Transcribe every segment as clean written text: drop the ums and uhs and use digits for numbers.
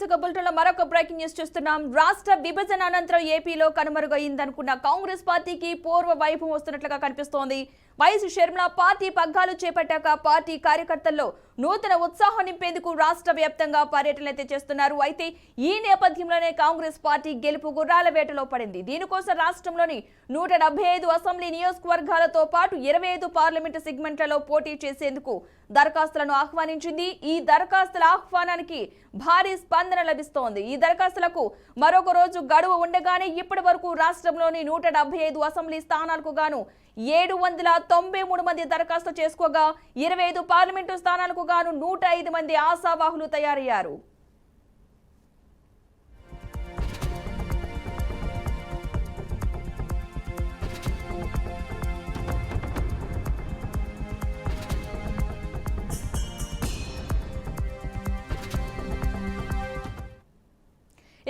ముందుగా బులెటిన్లో మరొక బ్రేకింగ్ న్యూస్ చూస్తున్నాం. రాష్ట్ర విభజన అనంతరం ఏపీలో కనుమరుగైందనుకున్న కాంగ్రెస్ పార్టీకి పూర్వ వైభవం వస్తున్నట్లుగా కనిపిస్తోంది. వైఎస్ షర్మిల పార్టీ పగ్గాలు చేపట్టాక పార్టీ కార్యకర్తల్లో నూతన ఉత్సాహం నింపేందుకు రాష్ట్ర వ్యాప్తంగా పర్యటనలు చేస్తున్నారు. అయితే ఈ నేపథ్యంలోనే కాంగ్రెస్ పార్టీ గెలుపు గుర్రాల వేటలో పడింది. దీనికోసం రాష్ట్రంలోని 175 అసెంబ్లీ నియోజకవర్గాలతో పాటు 25 పార్లమెంటు సెగ్మెంట్లలో పోటీ చేసేందుకు దరఖాస్తులను ఆహ్వానించింది. ఈ దరఖాస్తుల ఆహ్వానానికి భారీ స్పందన లభిస్తోంది. ఈ దరఖాస్తులకు మరొక రోజు గడువు ఉండగానే ఇప్పటి వరకు రాష్ట్రంలోని 175 అసెంబ్లీ స్థానాలకు గాను 793 మంది దరఖాస్తు చేసుకోగా 25 పార్లమెంటు స్థానాలకు గాను 105 మంది ఆశావాహులు తయారయ్యారు.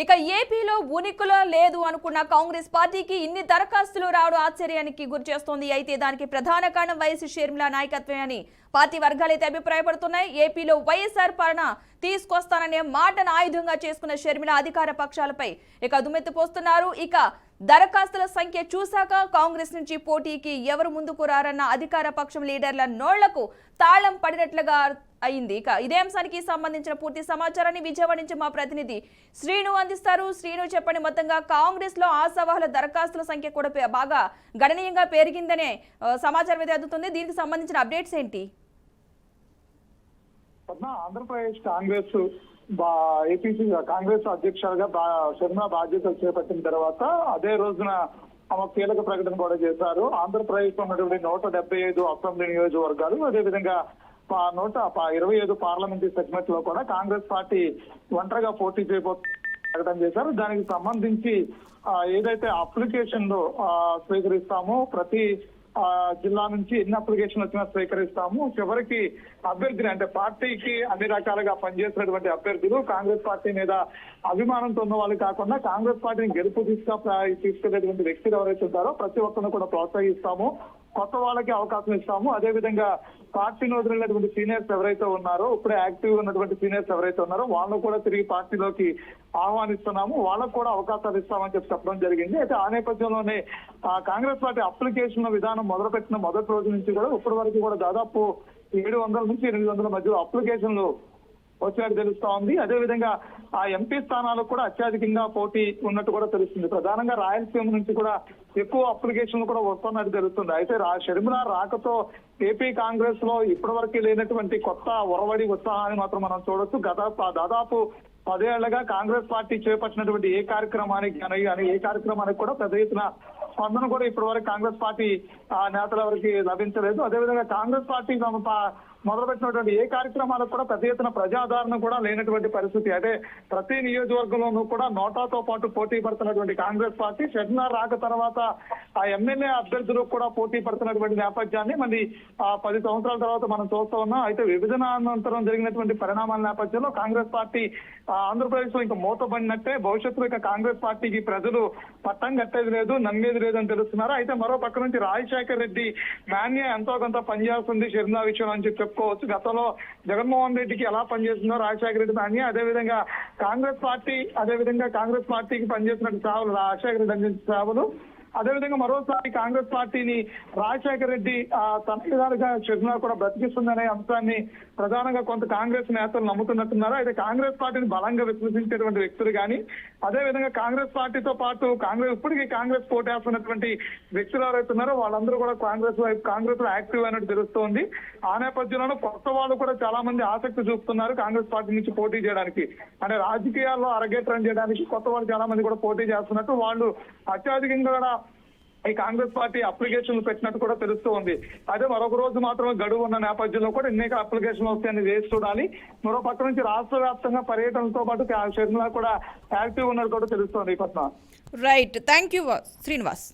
ఇక ఏపీలో ఉనికిలో లేదు అనుకున్న కాంగ్రెస్ పార్టీకి ఇన్ని దరఖాస్తులు రావడం ఆశ్చర్యానికి గురిచేస్తోంది. అయితే దానికి ప్రధాన కారణం వైఎస్ షర్మిల నాయకత్వమే అని పార్టీ వర్గాలైతే అభిప్రాయపడుతున్నాయి. ఏపీలో వైఎస్ఆర్ పాలన తీసుకొస్తాననే మాటను ఆయుధంగా చేసుకున్న షర్మిల అధికార పక్షాలపై ఇక దుమ్మెత్తిపోస్తున్నారు. ఇక దరఖాస్తుల సంఖ్య చూశాక కాంగ్రెస్ నుంచి పోటీకి ఎవరు ముందుకు రారన్న అధికార పక్షం లీడర్ల నోళ్లకు తాళం పడినట్లుగా అయింది. ఇక ఇదే అంశానికి సంబంధించిన పూర్తి సమాచారాన్ని విజయవాడ నుంచి మా ప్రతినిధి శ్రీను అందిస్తారు. శ్రీను, చెప్పండి, మొత్తంగా కాంగ్రెస్ లో ఆశావాహుల దరఖాస్తుల సంఖ్య కూడా బాగా గణనీయంగా పెరిగిందనే సమాచారం అయితే అందుతుంది. దీనికి సంబంధించిన అప్డేట్స్ ఏంటి? ఆంధ్రప్రదేశ్ కాంగ్రెస్ ఏపీసీ కాంగ్రెస్ అధ్యక్షులుగా షర్మిల బాధ్యతలు చేపట్టిన తర్వాత అదే రోజున కీలక ప్రకటన కూడా చేశారు. ఆంధ్రప్రదేశ్ లో ఉన్నటువంటి 175 అసెంబ్లీ నియోజకవర్గాలు, అదేవిధంగా 125 పార్లమెంటరీ సెగ్మెంట్ లో కూడా కాంగ్రెస్ పార్టీ ఒంటరిగా పోటీ ప్రకటన చేశారు. దానికి సంబంధించి ఏదైతే అప్లికేషన్లు స్వీకరిస్తామో, ప్రతి జిల్లా నుంచి ఎన్ని అప్లికేషన్ వచ్చినా స్వీకరిస్తాము. చివరికి అభ్యర్థిని అంటే పార్టీకి అన్ని రకాలుగా పనిచేసినటువంటి అభ్యర్థులు, కాంగ్రెస్ పార్టీ మీద అభిమానంతో ఉన్న వాళ్ళు కాకుండా కాంగ్రెస్ పార్టీని గెలుపు తీసుకెళ్లేటువంటి వ్యక్తులు ఎవరైతే ఉంటారో ప్రతి ఒక్కరిని కూడా ప్రోత్సహిస్తాము, కొత్త వాళ్ళకి అవకాశం ఇస్తాము. అదేవిధంగా పార్టీని వదిలినటువంటి సీనియర్స్ ఎవరైతే ఉన్నారో, ఇప్పుడే యాక్టివ్ ఉన్నటువంటి సీనియర్స్ ఎవరైతే ఉన్నారో వాళ్ళను కూడా తిరిగి పార్టీలోకి ఆహ్వానిస్తున్నాము, వాళ్ళకు కూడా అవకాశాలు ఇస్తామని చెప్పడం జరిగింది. అయితే ఆ నేపథ్యంలోనే కాంగ్రెస్ పార్టీ అప్లికేషన్ విధానం మొదలుపెట్టిన మొదటి రోజు నుంచి కూడా ఇప్పటి వరకు కూడా దాదాపు 700 నుంచి 800 మధ్య అప్లికేషన్లు వచ్చినట్టు తెలుస్తా ఉంది. అదేవిధంగా ఆ ఎంపీ స్థానాలకు కూడా అత్యధికంగా పోటీ ఉన్నట్టు కూడా తెలుస్తుంది. ప్రధానంగా రాయలసీమ నుంచి కూడా ఎక్కువ అప్లికేషన్లు కూడా వస్తున్నట్టు తెలుస్తుంది. అయితే షర్మిల రాకతో ఏపీ కాంగ్రెస్ లో ఇప్పటి వరకు లేనటువంటి కొత్త ఒరవడి ఉత్సాహాన్ని మాత్రం మనం చూడొచ్చు. దాదాపు 10 ఏళ్లుగా కాంగ్రెస్ పార్టీ చేపట్టినటువంటి ఏ కార్యక్రమానికి కూడా పెద్ద ఎత్తున స్పందన కూడా ఇప్పటి వరకు కాంగ్రెస్ పార్టీ నేతల వరకు లభించలేదు. అదేవిధంగా కాంగ్రెస్ పార్టీ మొదలుపెట్టినటువంటి ఏ కార్యక్రమాలకు కూడా పెద్ద ఎత్తున ప్రజాదరణ కూడా లేనటువంటి పరిస్థితి. అంటే ప్రతి నియోజకవర్గంలోనూ కూడా నోటాతో పాటు పోటీ పడుతున్నటువంటి కాంగ్రెస్ పార్టీ షర్మిల రాక తర్వాత ఆ ఎమ్మెల్యే అభ్యర్థులు కూడా పోటీ పడుతున్నటువంటి నేపథ్యాన్ని మళ్ళీ 10 సంవత్సరాల తర్వాత మనం చూస్తూ ఉన్నాం. అయితే విభజన అనంతరం జరిగినటువంటి పరిణామాల నేపథ్యంలో కాంగ్రెస్ పార్టీ ఆంధ్రప్రదేశ్ లో ఇంకా మూతపడినట్టే. భవిష్యత్తులో ఇక కాంగ్రెస్ పార్టీకి ప్రజలు పట్టం కట్టేది లేదు, నమ్మేది లేదు అని తెలుస్తున్నారు. అయితే మరో పక్క నుంచి రాజశేఖర్ రెడ్డి మాన్య ఎంతో కొంత పనిచేస్తుంది షర్మిల విషయం అని చెప్పుకోవచ్చు. గతంలో జగన్మోహన్ రెడ్డికి ఎలా పనిచేస్తుందో రాజశేఖర రెడ్డి మాన్య, అదేవిధంగా కాంగ్రెస్ పార్టీకి పనిచేసినట్టు సేవలు రాజశేఖర రెడ్డి అందించిన సేవలు, అదేవిధంగా మరోసారి కాంగ్రెస్ పార్టీని రాజశేఖర రెడ్డి తన విధాలుగా షర్మిల కూడా బ్రతికిస్తుందనే అంశాన్ని ప్రధానంగా కొంత కాంగ్రెస్ నేతలు నమ్ముతున్నట్టున్నారు. అయితే కాంగ్రెస్ పార్టీని బలంగా విశ్వసించేటువంటి వ్యక్తులు కానీ, అదేవిధంగా కాంగ్రెస్ పార్టీతో పాటు ఇప్పటికీ కాంగ్రెస్ పోటేస్తున్నటువంటి వ్యక్తులు ఎవరైతే ఉన్నారో వాళ్ళందరూ కూడా కాంగ్రెస్ లో యాక్టివ్ అయినట్టు తెలుస్తోంది. ఆ నేపథ్యంలో కొత్త వాళ్ళు కూడా చాలా మంది ఆసక్తి చూపుతున్నారు కాంగ్రెస్ పార్టీ నుంచి పోటీ చేయడానికి. అంటే రాజకీయాల్లో అరగేట్రం చేయడానికి కొత్త వాళ్ళు చాలా మంది కూడా పోటీ చేస్తున్నట్టు, వాళ్ళు అత్యధికంగా కూడా ఈ కాంగ్రెస్ పార్టీ అప్లికేషన్లు పెట్టినట్టు కూడా తెలుస్తూ ఉంది. అదే మరొక రోజు మాత్రమే గడువు ఉన్న నేపథ్యంలో కూడా ఎన్ని అప్లికేషన్లు వస్తాయని వేసి చూడాలి. మరో పక్క నుంచి రాష్ట్ర వ్యాప్తంగా పర్యటనతో పాటు షర్మిల కూడా యాక్టివ్ ఉన్నట్టు కూడా తెలుస్తోంది. Right, thank you Srinivas.